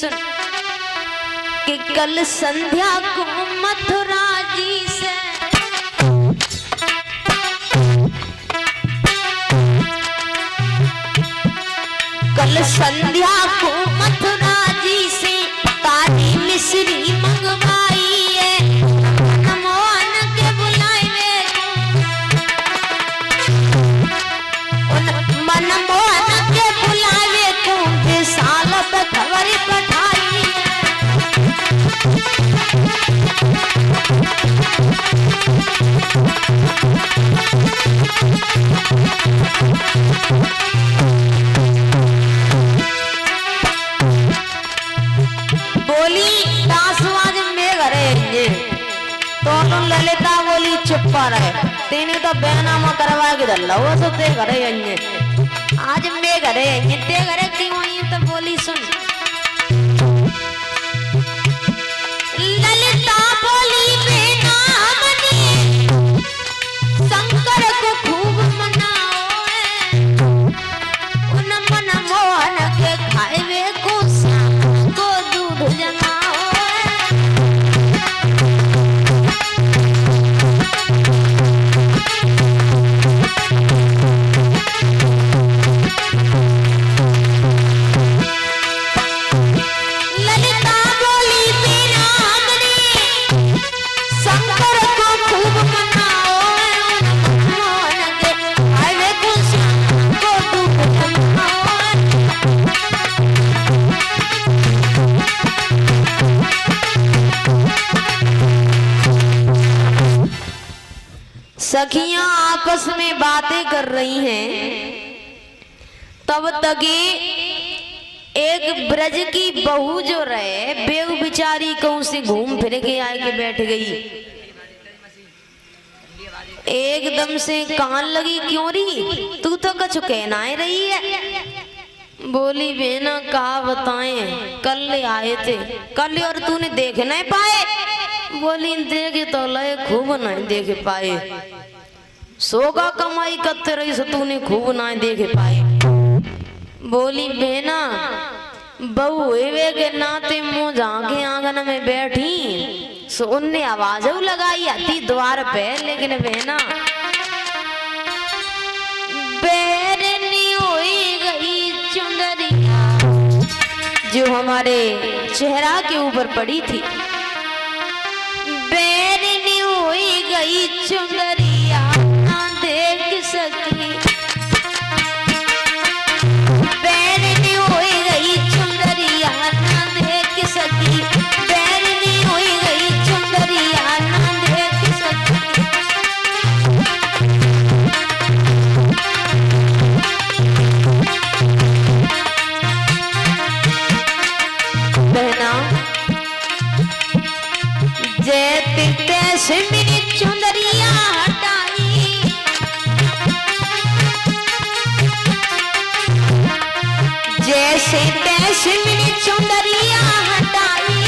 सुन कि कल संध्या को मथुरा जी से कल संध्या को मथुरा जी से काली मिश्री मंगवाई है। मनमोहन के बुलाए मनमोहन के बुलावे को विशाल खबर पठाई ललिता बोली चुप्पा रहे तेने तो बेनामा करवा के दल्ला वो तो ते घरे अन्य आज मैं घरे अन्य ते घरे क्यों आई तो बोली सुन ललिता बोली बेनाम ने शंकर को खूब मनाओ उन मनमोहन के खाए को शाम को दूध जमाओ। सखियां आपस में बातें कर रही हैं तब तक एक ब्रज की बहू जो रहे बेऊ बिचारी कहूं से घूम फिर के आए के बैठ गई। एकदम से कान लगी क्यों रही तू तो कछु कहना ही रही है। बोली बेना कहा बताएं कल आए थे कल और तूने देख नहीं पाए। बोली देखे तो लय खूब नहीं देख पाए सोगा कमाई करते रही सो तूने खूब नहीं देख पाए। बोली बेना बहू हुए के नाते मुँह जाके आंगन में बैठी सो उनने आवाज लगाई आती द्वार पे लेकिन बेना बैरनी हुई गई चुनरिया जो हमारे चेहरा के ऊपर पड़ी थी। बैरनी हुई गई चुनरिया ना देख सकी बैरनी हुई गई चुनरिया ना देख सकी बैरनी हुई गई चुनरिया ना देख सकी। बहना जैसे तैसे मेरी चुनरिया हटाई जैसे तैसे मेरी चुनरिया हटाई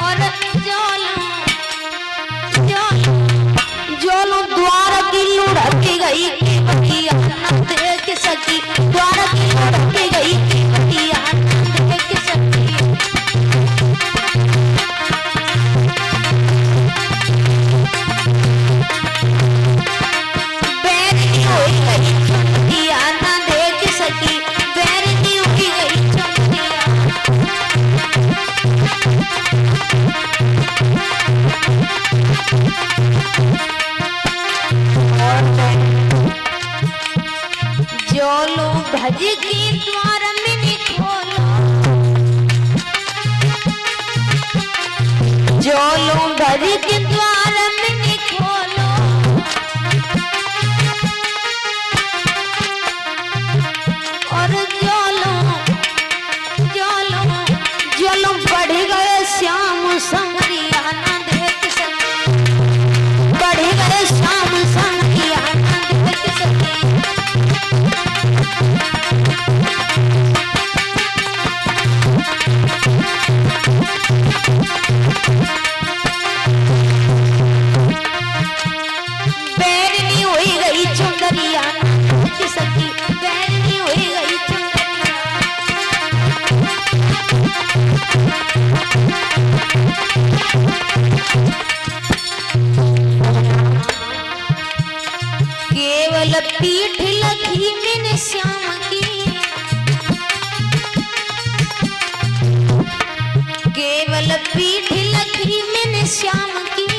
और जोलो द्वार की लुढ़क गई बटिया न देख सकी द्वार की लुढ़क गई बटिया न देख सकी। बैरनी हुई गई चुनरिया न देख सकी बैरनी हुई गई चुनरिया। जोलो भज की द्वार में खोलो जोलो भज के द्वार में खोलो और जोलो जोलो जोलो बढ़ गए श्याम संवरिया ना देख सके बढ़ गए श्याम संवरिया ना देख सके। केवल पीठ लखी मैंने श्याम की, केवल पीठ लखी मैंने श्याम की,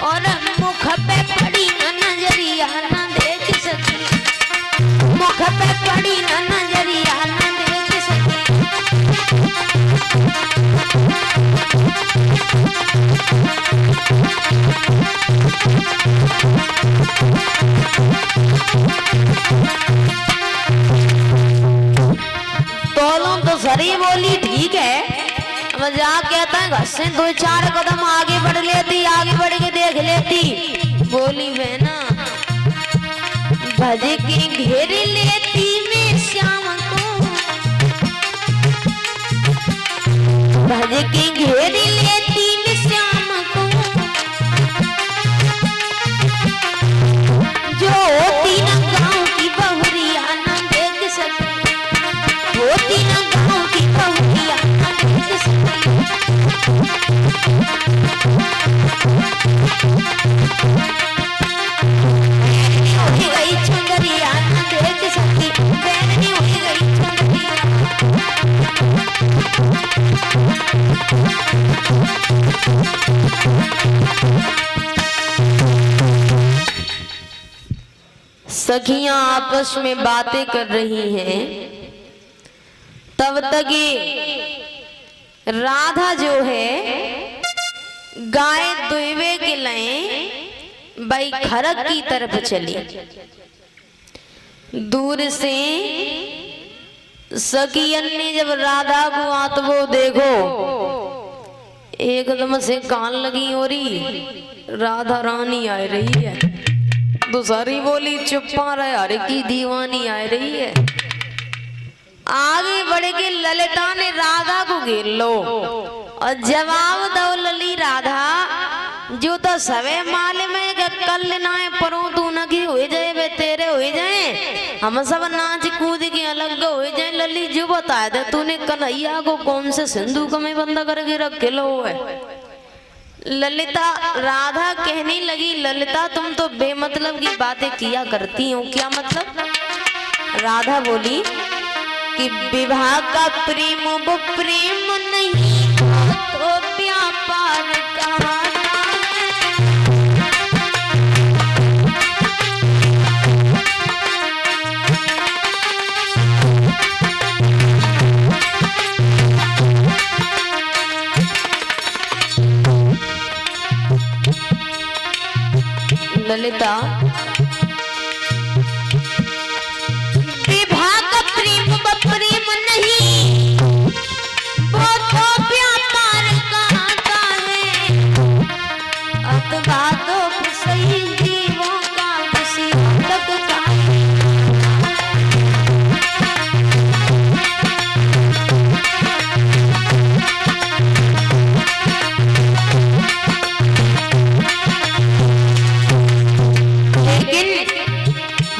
और मुख पे पड़ी न नजरिया न देख सकी, मुख पे पड़ी न नजरिया न देख सकी। तोलों तो सरी बोली ठीक है, मजाक कहता है घर से 2-4 कदम आगे बढ़ लेती, आगे बढ़ के देख लेती। बोली बहना भज के घेर लेती मैं श्याम को, भज के घेर लेती मैं श्याम को, जो होती न गाँव की बहुरिया न देख सकी, होती न गाँव की बहुरिया न देख सकी। होई गई चुनरिया न देख सकी, बैरनी होई गई चुनरिया। सखियां आपस में बातें कर रही हैं, तब तक ये राधा जो है गाय दुइवे के लिए भाई खरक की तरफ चली। दूर से सखियन ने जब राधा को आत वो देखो, एकदम से कान लगी हो रही राधा रानी आ रही है। दूसरी बोली चुप्पा रहे, हरे की दीवानी आ रही है। आगे बढ़ के ललिता ने राधा को घेर लो और जवाब दो लली राधा, जो तो सवे माले में कल नाए परो तू न की हो जाए वे तेरे हो जाए, हम सब नाच कूद के अलग हो जाए। लली जो बता दे तूने कन्हैया को कौन से सिंधु में बंद करके रखे लो है। ललिता राधा कहने लगी, ललिता तुम तो बेमतलब की बातें किया करती हो, क्या मतलब? राधा बोली कि विवाह का प्रेम वो प्रेम नहीं तो व्यापार का। ललिता विवाह का प्रेम व प्रेम नहीं वो तो व्यापार कहता है, अथवा तो सही जीवों का किसी तक का।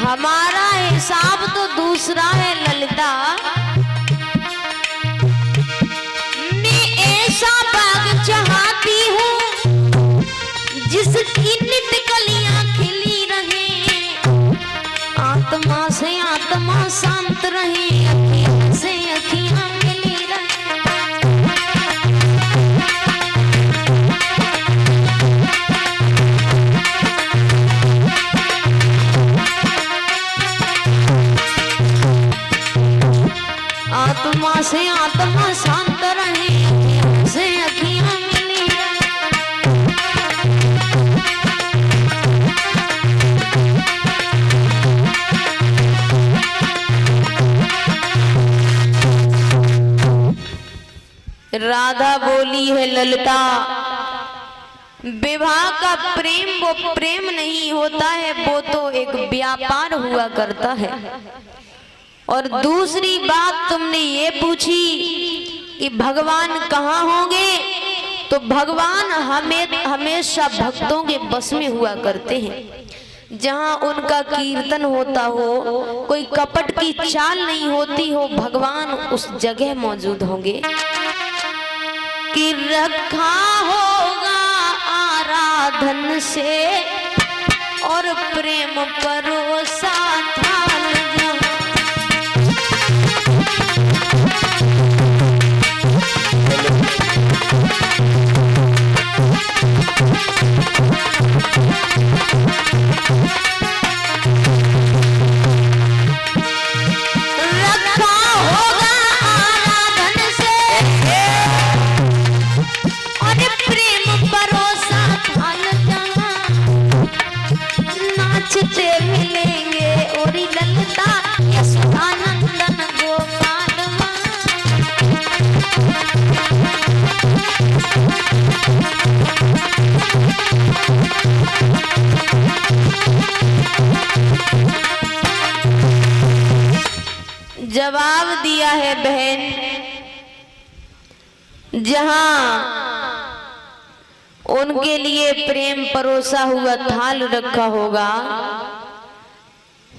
हमारा हिसाब तो दूसरा है ललिता, मैं ऐसा बाग चाहती हूँ जिसकी नित कलियां खिली रहे, आत्मा से आत्मा शांत रहे, अखियां से अखियां मिली रहे। आत्मा से आत्मा शांत रहे, अखियां से अखियां मिली रहे। राधा बोली है ललिता, विवाह का प्रेम वो प्रेम नहीं होता है, वो तो एक व्यापार हुआ करता है। और दूसरी बात तुमने ये पूछी कि भगवान कहाँ होंगे, तो भगवान हमेशा भक्तों के बस में हुआ करते हैं। जहाँ उनका कीर्तन होता हो, कोई कपट की चाल नहीं होती हो, भगवान उस जगह मौजूद होंगे। कि रखा होगा आराधन से और प्रेम परोसा थाल जहाँ। मिलेंगे और ललता यशोदानंदन गोपाल। जवाब दिया है बहन, जहां उनके लिए प्रेम परोसा हुआ थाल रखा होगा,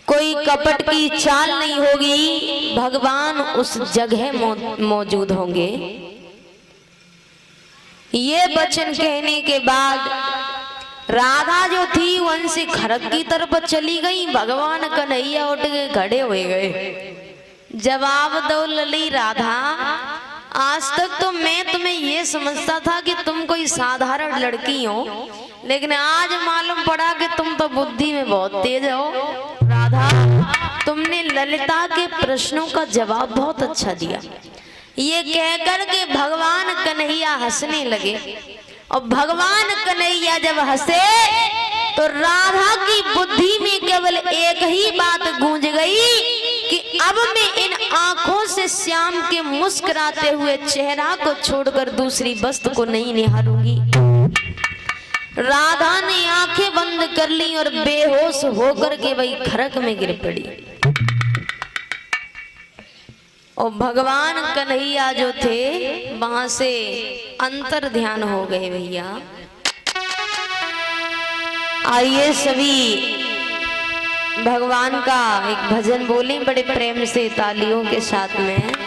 कोई कपट की चाल नहीं होगी, भगवान उस जगह मौजूद होंगे। ये वचन कहने के बाद राधा जो थी वन से खरक की तरफ चली गई। भगवान कन्हैया उठ के खड़े हो गए। जवाब दो लली राधा, आज तक तो मैं तुम्हें ये समझता था कि तुम कोई साधारण लड़की हो, लेकिन आज मालूम पड़ा कि तुम तो बुद्धि में बहुत तेज हो। राधा, तुमने ललिता के प्रश्नों का जवाब बहुत अच्छा दिया। ये कहकर के भगवान कन्हैया हंसने लगे, और भगवान कन्हैया जब हंसे तो राधा की बुद्धि में केवल एक ही बात गूंज गई कि अब मैं इन आंखों से श्याम के मुस्कुराते हुए चेहरा को छोड़कर दूसरी वस्तु को नहीं निहारूंगी। राधा ने आंखें बंद कर ली और बेहोश होकर के वही खरक में गिर पड़ी। और भगवान कन्हैया जो थे वहां से अंतर ध्यान हो गए। भैया आइए सभी भगवान का एक भजन बोलें बड़े प्रेम से तालियों के साथ में।